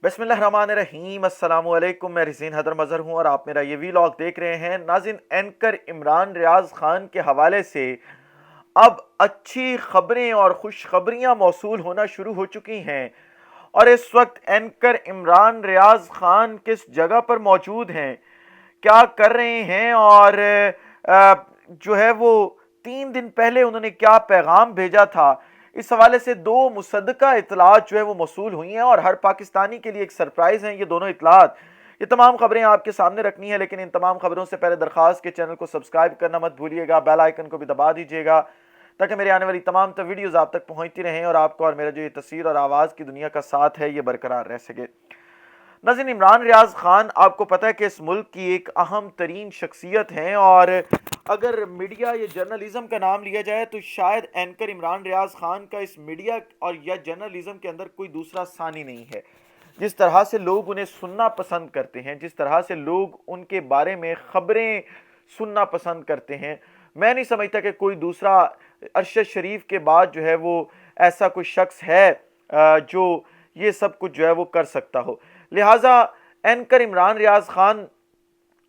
बिस्मिल्लाहिर्रहमानिर्रहीम अस्सलाम वालेकुम। मैं रिज़ीन हैदर मज़हर हूँ और आप मेरा ये वीलॉग देख रहे हैं। नाज़रीन, एंकर इमरान रियाज़ ख़ान के हवाले से अब अच्छी खबरें और खुशखबरियाँ मौसूल होना शुरू हो चुकी हैं। और इस वक्त एंकर इमरान रियाज़ ख़ान किस जगह पर मौजूद हैं, क्या कर रहे हैं और जो है वो 3 दिन पहले उन्होंने क्या पैगाम भेजा था, इस हवाले से दो मुसद्दका इतलात जो है वो मौसूल हुई हैं और हर पाकिस्तानी के लिए एक सरप्राइज़ हैं ये दोनों इतलात। ये तमाम खबरें आपके सामने रखनी है, लेकिन इन तमाम खबरों से पहले दरख्वास्त के चैनल को सब्सक्राइब करना मत भूलिएगा, बेल आइकन को भी दबा दीजिएगा ताकि मेरे आने वाली तमाम वीडियोज़ आप तक पहुँचती रहें और आपको और मेरा जो ये तस्वीर और आवाज़ की दुनिया का साथ है ये बरकरार रह सके। नाज़रीन, इमरान रियाज़ ख़ान आपको पता है कि इस मुल्क की एक अहम तरीन शख्सियत हैं और अगर मीडिया या जर्नलिज़म का नाम लिया जाए तो शायद एंकर इमरान रियाज़ ख़ान का इस मीडिया और या जर्नलिज़म के अंदर कोई दूसरा सानी नहीं है। जिस तरह से लोग उन्हें सुनना पसंद करते हैं, जिस तरह से लोग उनके बारे में ख़बरें सुनना पसंद करते हैं, मैं नहीं समझता कि कोई दूसरा अरशद शरीफ के बाद जो है वो ऐसा कोई शख्स है जो ये सब कुछ जो है वो कर सकता हो। लिहाजा एंकर इमरान रियाज़ ख़ान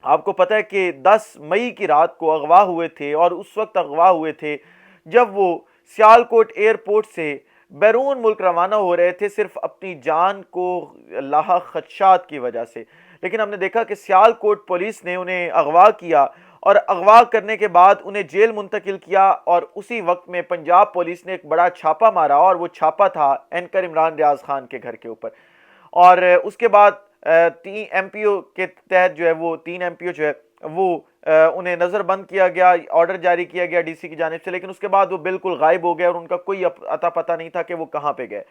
आपको पता है कि 10 मई की रात को अगवा हुए थे और उस वक्त अगवा हुए थे जब वो सियालकोट एयरपोर्ट से बैरून मुल्क रवाना हो रहे थे, सिर्फ अपनी जान को लाहक खदशात की वजह से। लेकिन हमने देखा कि सियालकोट पुलिस ने उन्हें अगवा किया और अगवा करने के बाद उन्हें जेल मुंतकिल किया और उसी वक्त में पंजाब पुलिस ने एक बड़ा छापा मारा और वो छापा था एंकर इमरान रियाज़ ख़ान के घर के ऊपर। और उसके बाद 3 MPO के तहत जो है वो 3 MPO जो है वो उन्हें नज़रबंद किया गया, ऑर्डर जारी किया गया DC की जानिब से, लेकिन उसके बाद वो बिल्कुल गायब हो गए और उनका कोई अता पता नहीं था कि वो कहाँ पे गए।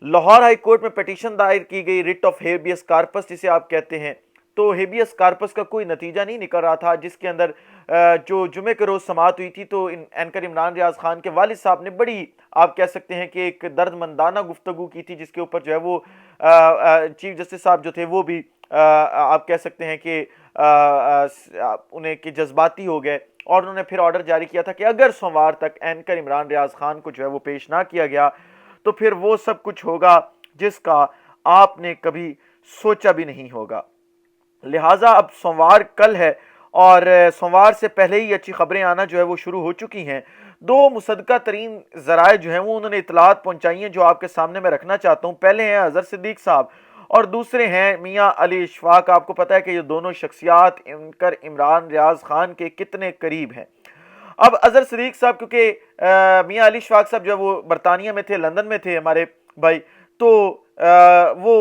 लाहौर हाई कोर्ट में पिटीशन दायर की गई, रिट ऑफ हेबियस कार्पस जिसे आप कहते हैं, तो हेबियस कार्पस का कोई नतीजा नहीं निकल रहा था, जिसके अंदर जो जुमे के रोज़ समाअत हुई थी तो एंकर इमरान रियाज़ ख़ान के वालिद साहब ने बड़ी, आप कह सकते हैं कि एक दर्दमंदाना गुफ्तगू की थी, जिसके ऊपर जो है वो चीफ जस्टिस साहब जो थे वो भी आप कह सकते हैं कि उन्हें कि जज्बाती हो गए और उन्होंने फिर ऑर्डर जारी किया था कि अगर सोमवार तक एंकर इमरान रियाज़ ख़ान को जो है वो पेश ना किया गया तो फिर वो सब कुछ होगा जिसका आपने कभी सोचा भी नहीं होगा। लिहाजा अब सोमवार कल है और सोमवार से पहले ही अच्छी खबरें आना जो है वो शुरू हो चुकी हैं। दो मुसद्दका तरीन ज़राए जो हैं वो उन्होंने इतलात पहुंचाई हैं जो आपके सामने मैं रखना चाहता हूं। पहले हैं अज़हर सिद्दीक साहब और दूसरे हैं मियाँ अली इशफाक। आपको पता है कि ये दोनों शख्सियात इनकर इमरान रियाज़ ख़ान के कितने करीब हैं। अब अज़हर सिद्दीक साहब, क्योंकि मियाँ अली इशफाक साहब जो वो बरतानिया में थे, लंदन में थे हमारे भाई, तो वो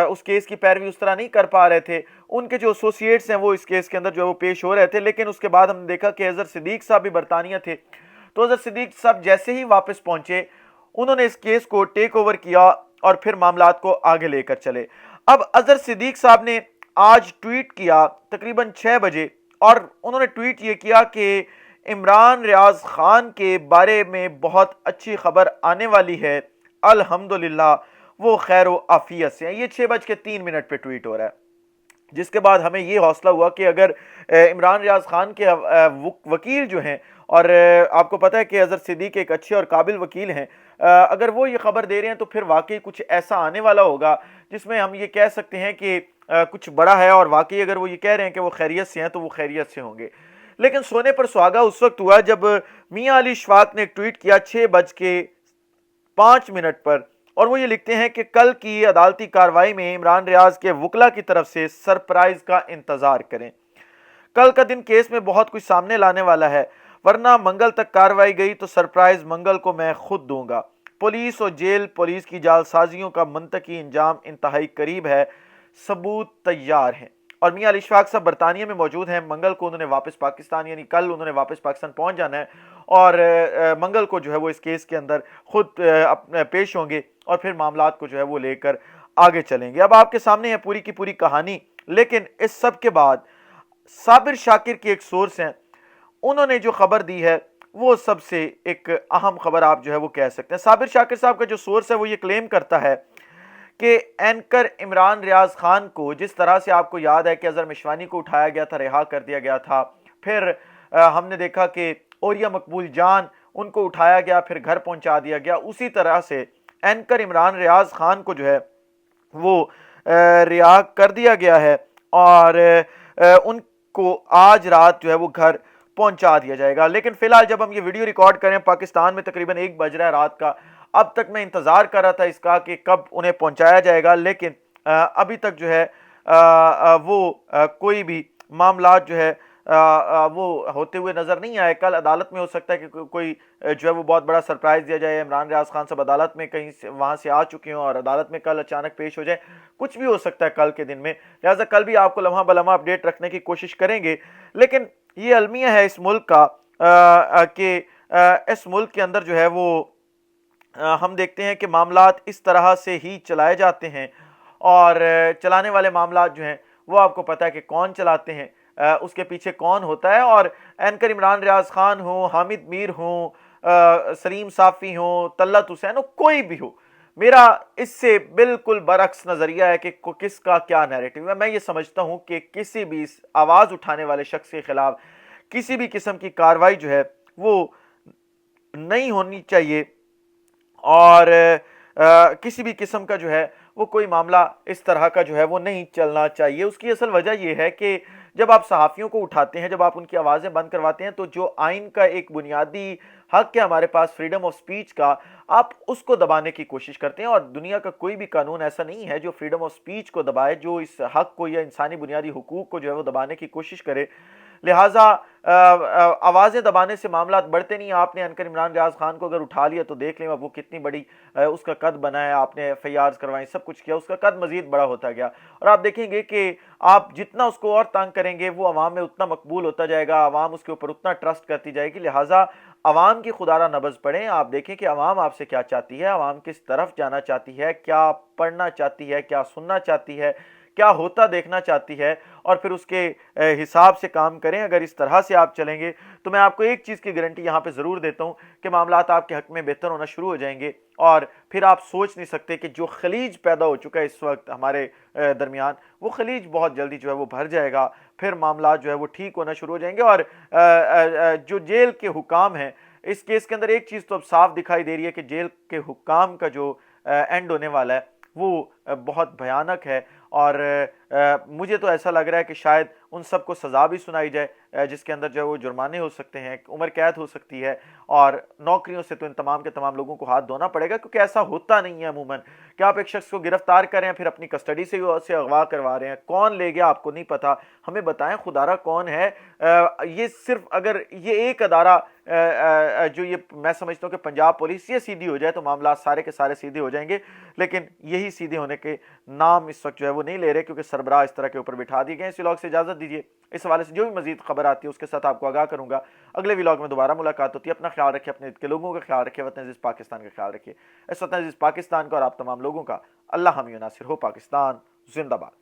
उस केस की पैरवी उस तरह नहीं कर पा रहे थे। उनके जो एसोसिएट्स हैं वो इस केस के अंदर जो है वो पेश हो रहे थे, लेकिन उसके बाद हमने देखा कि अज़हर सिद्दीक साहब भी बरतानिया थे। तो अज़हर सिद्दीक साहब जैसे ही वापस पहुंचे उन्होंने इस केस को टेक ओवर किया और फिर मामलात को आगे लेकर चले। अब अज़हर सिद्दीक साहब ने आज ट्वीट किया तकरीबन 6 बजे और उन्होंने ट्वीट ये किया कि इमरान रियाज़ ख़ान के बारे में बहुत अच्छी खबर आने वाली है, अल्हम्दुलिल्लाह वो खैर व आफियत से हैं। ये 6:03 पे ट्वीट हो रहा है, जिसके बाद हमें ये हौसला हुआ कि अगर इमरान रियाज़ ख़ान के वकील जो हैं, और आपको पता है कि अज़हर सिद्दीक एक अच्छे और काबिल वकील हैं, अगर वो ये खबर दे रहे हैं तो फिर वाकई कुछ ऐसा आने वाला होगा जिसमें हम ये कह सकते हैं कि कुछ बड़ा है, और वाकई अगर वो ये कह रहे हैं कि वो खैरियत से हैं तो वो खैरियत से होंगे। लेकिन सोने पर सुहागा उस वक्त हुआ जब मियाँ अली इशफाक ने एक ट्वीट किया 6:05 पर, और वो ये लिखते हैं कि कल की अदालती कार्रवाई में इमरान रियाज़ के वकला की तरफ से सरप्राइज का इंतजार करें। कल का दिन केस में बहुत कुछ सामने लाने वाला है, वरना मंगल तक कार्रवाई गई तो सरप्राइज मंगल को मैं खुद दूंगा। पुलिस और जेल पुलिस की जालसाजियों का मंतकी इंजाम इंतहाई करीब है, सबूत तैयार हैं। और मियाँ अली इशफाक साहब बरतानिया में मौजूद हैं। मंगल को उन्होंने वापस पाकिस्तान, यानी कल उन्होंने वापस पाकिस्तान पहुंच जाना है और मंगल को जो है वो इस केस के अंदर खुद अपने पेश होंगे और फिर मामलात को जो है वो लेकर आगे चलेंगे। अब आपके सामने है पूरी की पूरी कहानी, लेकिन इस सब के बाद साबिर शाकिर की एक सोर्स हैं, उन्होंने जो खबर दी है वो सबसे एक अहम खबर आप जो है वो कह सकते हैं। साबिर शाकिर साहब का जो सोर्स है वो ये क्लेम करता है कि एंकर इमरान रियाज़ ख़ान को, जिस तरह से आपको याद है कि अज़हर मिशवानी को उठाया गया था, रिहा कर दिया गया था, फिर हमने देखा कि औरिया मकबूल जान उनको उठाया गया फिर घर पहुंचा दिया गया, उसी तरह से एंकर इमरान रियाज़ ख़ान को जो है وہ رہا کر دیا گیا ہے اور ان کو آج رات جو ہے وہ گھر پہنچا دیا جائے گا۔ لیکن فی الحال جب ہم یہ ویڈیو ریکارڈ کریں پاکستان میں تقریباً 1 بج رہا ہے رات کا، اب تک میں انتظار کر رہا تھا اس کا کہ کب انہیں پہنچایا جائے گا، لیکن ابھی تک جو ہے وہ کوئی بھی معاملات جو ہے وہ ہوتے ہوئے نظر نہیں آئے۔ کل عدالت میں ہو سکتا ہے کہ کوئی جو ہے وہ بہت بڑا سرپرائز دیا جائے، عمران ریاض خان صاحب عدالت میں کہیں سے وہاں سے آ چکے ہوں اور عدالت میں کل اچانک پیش ہو جائے، کچھ بھی ہو سکتا ہے کل کے دن میں، لہٰذا کل بھی آپ کو لمحہ بلمحہ اپڈیٹ رکھنے کی کوشش کریں گے۔ لیکن یہ المیہ ہے اس ملک کا کہ اس ملک کے اندر جو ہے وہ ہم دیکھتے ہیں کہ معاملات اس طرح سے ہی چلائے جاتے ہیں، اور چلانے والے معاملات جو ہیں وہ آپ کو پتہ ہے کہ کون چلاتے ہیں، اس کے پیچھے کون ہوتا ہے۔ اور اینکر عمران ریاض خان ہوں، حامد میر ہوں، سلیم صافی ہوں، طلعت حسین ہو، کوئی بھی ہو، میرا اس سے بالکل برعکس نظریہ ہے کہ کس کا کیا نیریٹو ہے۔ میں یہ سمجھتا ہوں کہ کسی بھی آواز اٹھانے والے شخص کے خلاف کسی بھی قسم کی کارروائی جو ہے وہ نہیں ہونی چاہیے، اور کسی بھی قسم کا جو ہے وہ کوئی معاملہ اس طرح کا جو ہے وہ نہیں چلنا چاہیے۔ اس کی اصل وجہ یہ ہے کہ جب آپ صحافیوں کو اٹھاتے ہیں، جب آپ ان کی آوازیں بند کرواتے ہیں، تو جو آئین کا ایک بنیادی حق ہے ہمارے پاس، فریڈم آف سپیچ کا، آپ اس کو دبانے کی کوشش کرتے ہیں، اور دنیا کا کوئی بھی قانون ایسا نہیں ہے جو فریڈم آف سپیچ کو دبائے، جو اس حق کو یا انسانی بنیادی حقوق کو جو ہے وہ دبانے کی کوشش کرے۔ لہٰذا آوازیں دبانے سے معاملات بڑھتے نہیں ہیں۔ آپ نے انکر عمران ریاض خان کو اگر اٹھا لیا تو دیکھ لیں اب وہ کتنی بڑی اس کا قد بنا ہے، آپ نے ایف آئی آرز کروائیں، سب کچھ کیا، اس کا قد مزید بڑا ہوتا گیا، اور آپ دیکھیں گے کہ آپ جتنا اس کو اور تنگ کریں گے وہ عوام میں اتنا مقبول ہوتا جائے گا، عوام اس کے اوپر اتنا ٹرسٹ کرتی جائے گی۔ لہٰذا عوام کی خدا را نبض پڑھیں، آپ دیکھیں کہ عوام آپ سے کیا چاہتی ہے، عوام کس طرف جانا چاہتی ہے، کیا پڑھنا چاہتی ہے، کیا سننا چاہتی ہے، کیا ہوتا دیکھنا چاہتی ہے، اور پھر اس کے حساب سے کام کریں۔ اگر اس طرح سے آپ چلیں گے تو میں آپ کو ایک چیز کی گارنٹی یہاں پہ ضرور دیتا ہوں کہ معاملات آپ کے حق میں بہتر ہونا شروع ہو جائیں گے، اور پھر آپ سوچ نہیں سکتے کہ جو خلیج پیدا ہو چکا ہے اس وقت ہمارے درمیان، وہ خلیج بہت جلدی جو ہے وہ بھر جائے گا، پھر معاملات جو ہے وہ ٹھیک ہونا شروع ہو جائیں گے۔ اور جو جیل کے حکام ہیں، اس کیس کے اندر ایک چیز تو اب صاف دکھائی دے رہی ہے کہ جیل کے حکام کا جو اینڈ ہونے والا ہے وہ بہت بھیانک ہے، اور مجھے تو ایسا لگ رہا ہے کہ شاید ان سب کو سزا بھی سنائی جائے، جس کے اندر جو ہے وہ جرمانے ہو سکتے ہیں، عمر قید ہو سکتی ہے، اور نوکریوں سے تو ان تمام کے تمام لوگوں کو ہاتھ دھونا پڑے گا، کیونکہ ایسا ہوتا نہیں ہے عموماً کہ آپ ایک شخص کو گرفتار کریں ہیں، پھر اپنی کسٹڈی سے اسے اغوا کروا رہے ہیں، کون لے گیا آپ کو نہیں پتا، ہمیں بتائیں خدا را کون ہے۔ یہ صرف اگر یہ ایک ادارہ جو یہ میں سمجھتا ہوں کہ پنجاب پولیس یہ سیدھی ہو جائے تو معاملات سارے کے سارے سیدھے ہو جائیں گے، لیکن یہی سیدھے ہونے کے نام اس وقت جو ہے وہ نہیں لے رہے، کیونکہ سربراہ اس طرح کے اوپر بٹھا دیے گئے۔ اس ولاگ سے اجازت دیجیے، اس حوالے سے جو بھی مزید خبر آتی ہے اس کے ساتھ آپ کو آگاہ کروں گا۔ اگلے ولاگ میں دوبارہ ملاقات ہوتی ہے، اپنا خیال رکھیں، اپنے کے لوگوں کا خیال رکھیں، وطن عزیز پاکستان کا خیال رکھیے۔ اس وطن عزیز پاکستان کا اور آپ تمام لوگوں کا اللہ حامی و ناصر ہو۔ پاکستان زندہ باد۔